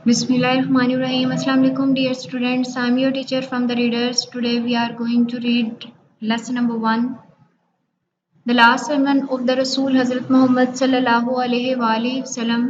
Bismillahirrahmanirrahim. Assalamu alaikum, dear students. I'm your teacher from the readers. Today we are going to read lesson number 1. The last sermon of the Rasul Hazrat Muhammad sallallahu alaihi wasallam.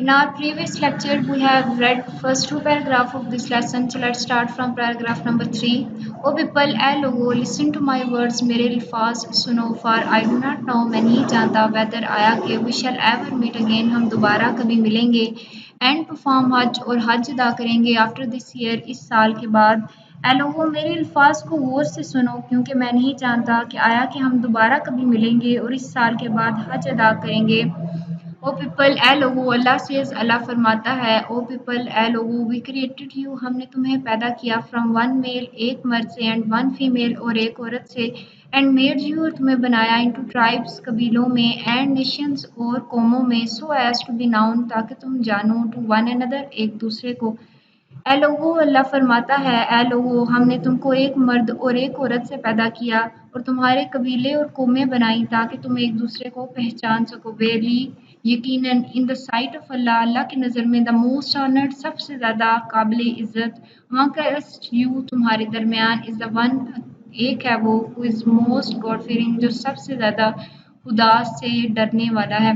In our previous lecture, we have read first two paragraphs of this lesson. So let's start from paragraph number 3. O people, a logo, listen to my words, میرے الفاظ سنو, for I do not know, میں نہیں جانتا, whether آیا کہ we shall ever meet again, ہم دوبارہ کبھی ملیں گے, and perform حج, اور حج ادا کریں گے, after this year, اس سال کے بعد. اے لوگو, میرے الفاظ کو غور سے سنو, کیونکہ میں نہیں جانتا کہ آیا کہ ہم دوبارہ کبھی ملیں گے اور اس سال کے بعد حج ادا کریں گے. او پیپل, اے لوگو, اللہ سیز, اللہ فرماتا ہے, او پیپل, اے لوگو, وی کریٹڈ یو, ہم نے تمہیں پیدا کیا, فرام ون میل, ایک مرد سے, اینڈ ون فیمیل, اور ایک عورت سے, اینڈ میڈ یو, اور تمہیں بنایا, انٹو ٹرائبس, قبیلوں میں, اینڈ نیشنز, اور قوموں میں, so as to be known, تاکہ تم جانو, ٹو ون اندر, ایک دوسرے کو. اے لوگو, اللہ فرماتا ہے, اے لوگو, ہم نے تم کو ایک مرد اور ایک عورت سے پیدا کیا, اور تمہارے قبیلے اور قومیں بنائیں, تاکہ تم ایک دوسرے کو پہچان سکو. ویری, یقیناً, ان دا سائٹ آف اللہ, اللہ کی نظر میں, دا موسٹ آنرڈ, سب سے زیادہ قابل عزت, amongst یو, تمہارے درمیان, از دا ون, ایک ہے وہ, who is most God fearing, جو سب سے زیادہ خدا سے ڈرنے والا ہے.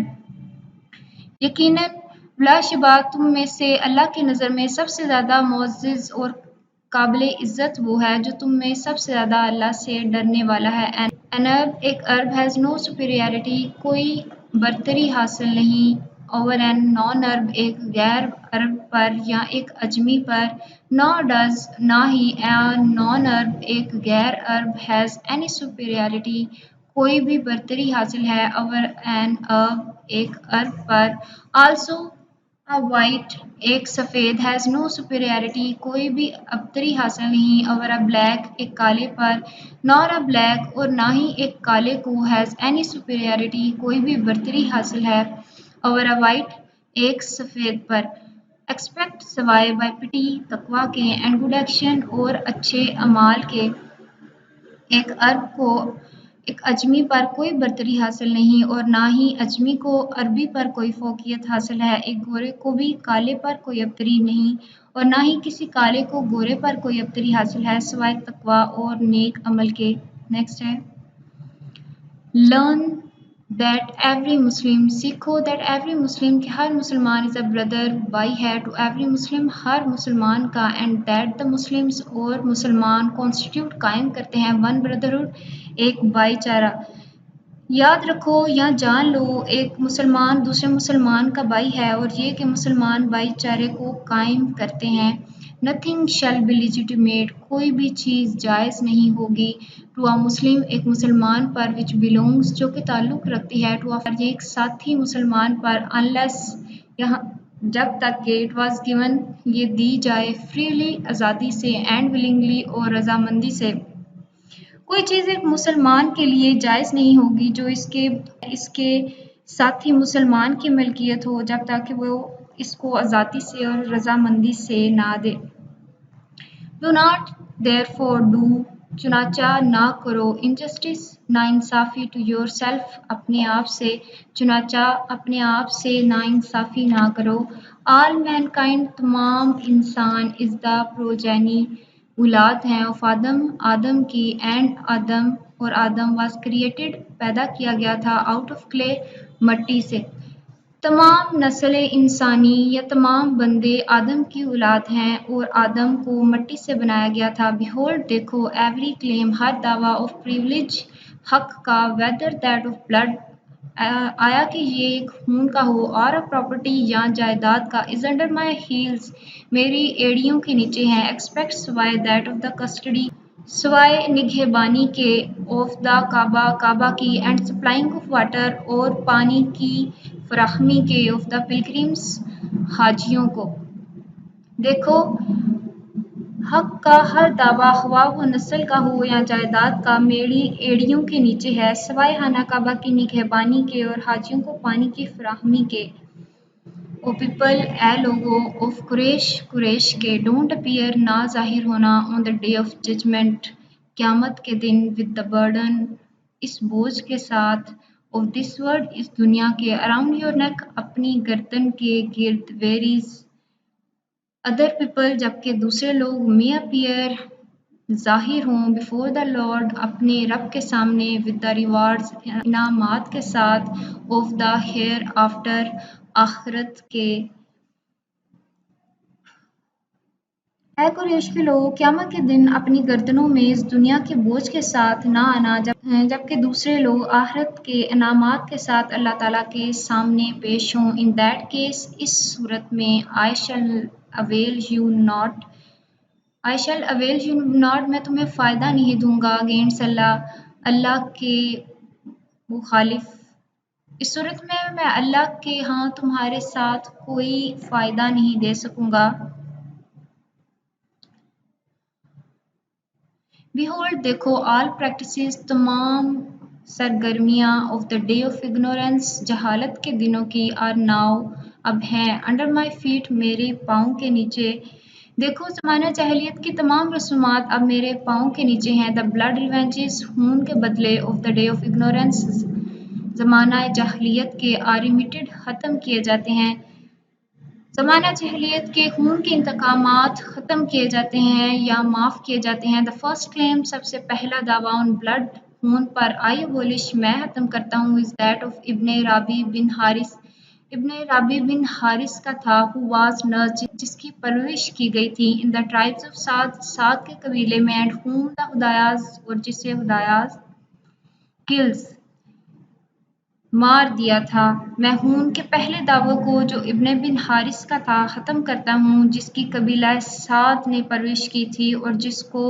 یقیناً بلا شبہ تم میں سے اللہ کی نظر میں سب سے زیادہ معزز اور قابل عزت وہ ہے جو تم میں سب سے زیادہ اللہ سے ڈرنے والا ہے. An Arab, ایک عرب, has no superiority, کوئی برتری حاصل نہیں, over an non-Arab, ایک غیر عرب پر یا ایک اجمی پر, nor does, نہ ہی, a non-Arab, ایک غیر عرب, has any superiority, کوئی بھی برتری حاصل ہے, over an Arab, ایک عرب پر. Also a white, ایک سفید, has no superiority, کوئی بھی ابتری حاصل نہیں, over a black, ایک کالے پر, nor a black, اور نہ ہی ایک کالے کو, has any superiority, کوئی بھی برتری حاصل ہے, over a white, ایک سفید پر. Expect, سوائے, by pity, تقوی کے, and good action, اور اچھے اعمال کے. ایک عرب کو ایک اجمی پر کوئی برتری حاصل نہیں, اور نہ ہی اجمی کو عربی پر کوئی فوقیت حاصل ہے. ایک گورے کو بھی کالے پر کوئی ابتری نہیں, اور نہ ہی کسی کالے کو گورے پر کوئی ابتری حاصل ہے, سوائے تقوی اور نیک عمل کے. نیکسٹ ہے learn that every Muslim, سیکھو, that every Muslim, کہ ہر مسلمان, is a brother, بھائی ہے, to every Muslim, ہر مسلمان کا, and that the Muslims, اور مسلمان, constitute, قائم کرتے ہیں, one brotherhood, ایک بھائی چارہ. یاد رکھو یا جان لو, ایک مسلمان دوسرے مسلمان کا بھائی ہے, اور یہ کہ مسلمان بھائی چارے کو قائم کرتے ہیں. Nothing shall be legitimate, کوئی بھی چیز جائز نہیں ہوگی, to a Muslim, ایک مسلمان پر, which belongs, جو کہ تعلق رکھتی ہے, to a یہ ایک ساتھی مسلمان پر, unless, یہاں جب تک کہ it was given, یہ دی جائے, freely, آزادی سے, and willingly, اور رضامندی سے. کوئی چیز ایک مسلمان کے لیے جائز نہیں ہوگی جو اس کے ساتھی مسلمان کی ملکیت ہو, جب تک کہ وہ اس کو آزادی سے اور رضامندی سے نہ دے. Do not therefore do, چنانچہ نہ کرو, injustice, ناانصافی, to yourself, اپنے آپ سے, چنانچہ اپنے آپ سے ناانصافی نہ کرو. All mankind, تمام انسان, is the progeny, اولاد ہیں, of آدم, آدم کی, and آدم, اور آدم, was created, پیدا کیا گیا تھا, out of clay, مٹی سے. تمام نسل انسانی یا تمام بندے آدم کی اولاد ہیں, اور آدم کو مٹی سے بنایا گیا تھا. Behold, دیکھو, every claim, ہر دعویٰ, of privilege, حق کا, whether that of blood, آیا کہ یہ ایک خون کا ہو, or a property, یا جائیداد کا, is under my heels, میری ایڑیوں کے نیچے ہیں. Expect, سوائے, that of the custody, سوائے نگہبانی کے, of the کعبہ, کعبہ کی, and supplying of water, اور پانی کی فراہمی کے, of the pilgrims, حاجیوں کو. دیکھو, حق کا ہر دعویٰ, خواہ وہ نسل کا ہو یا جائیداد کا, میری ایڑیوں کے نیچے ہے, سوائے خانہ کعبہ کی نگہبانی کے اور حاجیوں کو پانی کی فراہمی کے. او پیپل, اے لوگو, of قریش, قریش کے, ڈونٹ اپیئر, نہ ظاہر ہونا, on the day of judgment, قیامت کے دن, with the burden, اس بوجھ کے ساتھ, of this world اس دنیا کے around your neck اپنی گردن کے گرد varies other people جبکہ دوسرے لوگ may appear ظاہر ہوں before the Lord اپنے رب کے سامنے with the rewards انعامات کے ساتھ of the hereafter آخرت کے اے قریش کے لوگو قیامت کے دن اپنی گردنوں میں اس دنیا کے بوجھ کے ساتھ نہ آنا جبکہ دوسرے لوگ آخرت کے انعامات کے ساتھ اللہ تعالیٰ کے سامنے پیش ہوں in that case اس صورت میں I shall avail you not میں تمہیں فائدہ نہیں دوں گا against اللہ کے مخالف اس صورت میں اللہ کے ہاں تمہارے ساتھ کوئی فائدہ نہیں دے سکوں گا Behold دیکھو all practices تمام سرگرمیاں of the day of ignorance جہالت کے دنوں کی are now اب ہیں under my feet میرے پاؤں کے نیچے دیکھو زمانہ جاہلیت کی تمام رسومات اب میرے پاؤں کے نیچے ہیں the blood revenges خون کے بدلے of the day of ignorance زمانہ جاہلیت کے are remitted ختم کیے جاتے ہیں زمانہ جاہلیت کے خون کے انتقامات ختم کیے جاتے ہیں یا معاف کیے جاتے ہیں the first claim سب سے پہلا دعویٰ on blood خون پر I abolish میں ختم کرتا ہوں is that of ابن رابی بن حارث کا تھا who was nursed جس کی پرورش کی گئی تھی in the tribes of سعد کے قبیلے میں and whom the ہدایاز اور جسے ہدایاز kills مار دیا تھا میں خون کے پہلے دعوے کو جو ابن بن حارث کا تھا ختم کرتا ہوں جس کی قبیلہ سعد نے پرورش کی تھی اور جس کو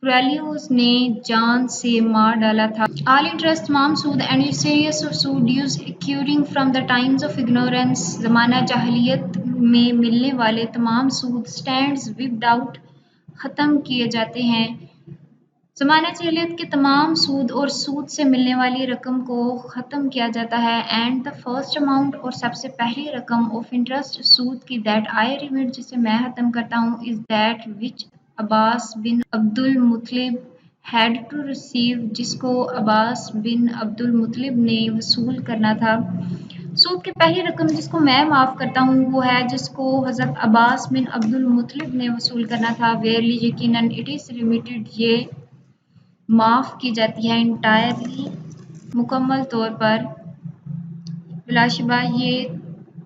کریلیوس نے جان سے مار ڈالا تھا all interest تمام سود and usurious اور سود dues accruing from the times of ignorance زمانہ جاہلیت میں ملنے والے تمام سود stands wiped out ختم کیے جاتے ہیں زمانہ جاہلیت کے تمام سود اور سود سے ملنے والی رقم کو ختم کیا جاتا ہے and the first amount اور سب سے پہلی رقم of interest سود کی that I remit جسے میں ختم کرتا ہوں is that which Abbas bin Abdul Muttalib had to receive جس کو عباس بن عبد المطلب نے وصول کرنا تھا سود کی پہلی رقم جس کو میں معاف کرتا ہوں وہ ہے جس کو حضرت عباس بن عبد المطلب نے وصول کرنا تھا verily یقیناً it is remitted یہ معاف کی جاتی ہے انٹائرلی مکمل طور پر بلا شبہ یہ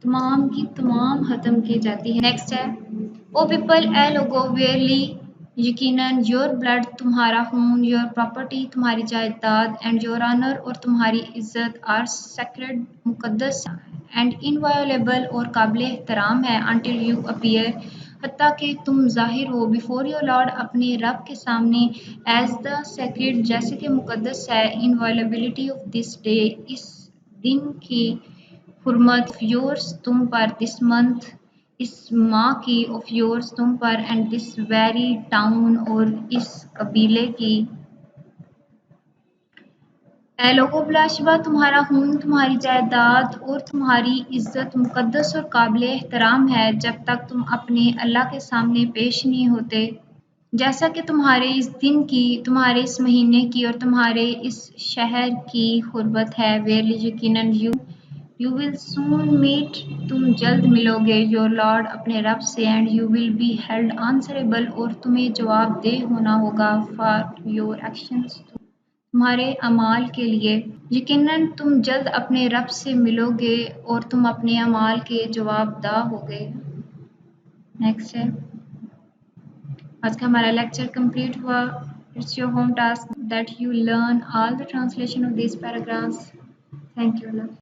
تمام کی تمام ختم کی جاتی ہے نیکسٹ ہے او پیپل اے لوگو ویئرلی یقیناً یور بلڈ تمہارا خون یور پراپرٹی تمہاری جائیداد اینڈ یور آنر اور تمہاری عزت آر سیکرڈ مقدس اینڈ انوائلیبل اور قابل احترام ہے انٹل یو اپیئر حتیٰ کہ تم ظاہر ہو بیفور یور لارڈ اپنے رب کے سامنے ایز دا سیکرڈ جیسے کہ مقدس ہے انوائلیبلٹی آف دس ڈے اس دن کی حرمت یورس تم پر دس منتھ اس ماہ کی آف یورس تم پر اینڈ دس ویری ٹاؤن اور اس قبیلے کی اے لوگو بلا شبہ تمہارا خون تمہاری جائیداد اور تمہاری عزت مقدس اور قابل احترام ہے جب تک تم اپنے اللہ کے سامنے پیش نہیں ہوتے جیسا کہ تمہارے اس دن کی تمہارے اس مہینے کی اور تمہارے اس شہر کی حرمت ہے ویرلی یقیناً یو ول سون میٹ تم جلد ملو گے یور لارڈ اپنے رب سے and you will be held answerable اور تمہیں جواب دہ ہونا ہوگا فار یور ایکشنز تمہارے اعمال کے لیے یقیناً تم جلد اپنے رب سے ملو گے اور تم اپنے اعمال کے جواب دہ ہوگے نیکسٹ ہے آج کا ہمارا لیکچر کمپلیٹ ہوا it's your home task that you learn all the translation of these paragraphs thank you